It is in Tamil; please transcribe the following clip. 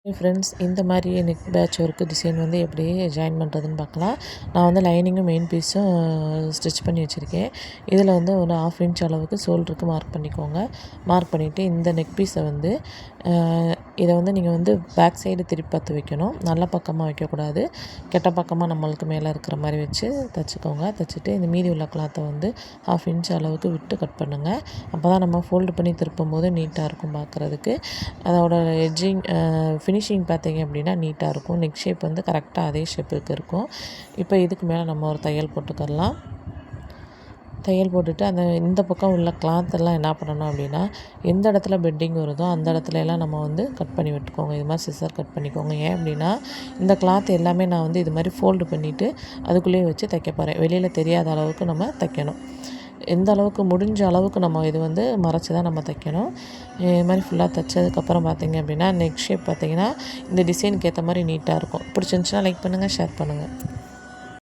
ஃப்ரெண்ட்ஸ், இந்த மாதிரி நெக் பேட்ச் ஒர்க்கு டிசைன் வந்து எப்படி ஜாயின் பண்ணுறதுன்னு பார்க்கலாம். நான் வந்து லைனிங்கும் மெயின் பீஸும் ஸ்டிச் பண்ணி வச்சுருக்கேன். இதில் வந்து ஒரு 1/2 இன்ச் அளவுக்கு ஷோல்டருக்கு மார்க் பண்ணிக்கோங்க. மார்க் பண்ணிவிட்டு இந்த நெக் பீஸை வந்து இதை வந்து நீங்கள் வந்து பேக் சைடு திருப்பி பார்த்து வைக்கணும். நல்ல பக்கமாக வைக்கக்கூடாது, கெட்ட பக்கமாக நம்மளுக்கு மேலே இருக்கிற மாதிரி வச்சு தைச்சிக்கோங்க. தைச்சிட்டு இந்த மீதி உள்ள கிளாத்தை வந்து 1/2 இன்ச் அளவுக்கு விட்டு கட் பண்ணுங்கள். அப்போ தான் நம்ம ஃபோல்டு பண்ணி திருப்பும் போது நீட்டாக இருக்கும் பார்க்குறதுக்கு. அதோட எட்ஜிங் ஃபினிஷிங் பார்த்தீங்க அப்படின்னா நீட்டாக இருக்கும். நெக் ஷேப் வந்து கரெக்டாக அதே ஷேப்புக்கு இருக்கும். இப்போ இதுக்கு மேலே நம்ம ஒரு தையல் போட்டுக்கலாம். தையல் போட்டுட்டு இந்த பக்கம் உள்ள கிளாத்தெல்லாம் என்ன பண்ணணும் அப்படின்னா, எந்த இடத்துல பெட்டிங் வருதோ அந்த இடத்துல எல்லாம் நம்ம வந்து கட் பண்ணி விட்டுக்கோங்க. இது மாதிரி சிசர் கட் பண்ணிக்கோங்க. ஏன் அப்படின்னா, இந்த கிளாத் எல்லாமே நான் வந்து இது மாதிரி ஃபோல்டு பண்ணிவிட்டு அதுக்குள்ளேயே வச்சு தைக்க போகிறேன். வெளியில் தெரியாத அளவுக்கு நம்ம தைக்கணும். எந்த அளவுக்கு முடிஞ்ச அளவுக்கு நம்ம இது வந்து மறைச்சி தான் நம்ம தைக்கணும். இது மாதிரி ஃபுல்லாக தைச்சதுக்கப்புறம் பார்த்திங்க அப்படின்னா, நெக் ஷேப் பார்த்திங்கன்னா இந்த டிசைனுக்கு ஏற்ற மாதிரி நீட்டாக இருக்கும். பிடிச்சிருந்துச்சின்னா லைக் பண்ணுங்கள், ஷேர் பண்ணுங்கள்.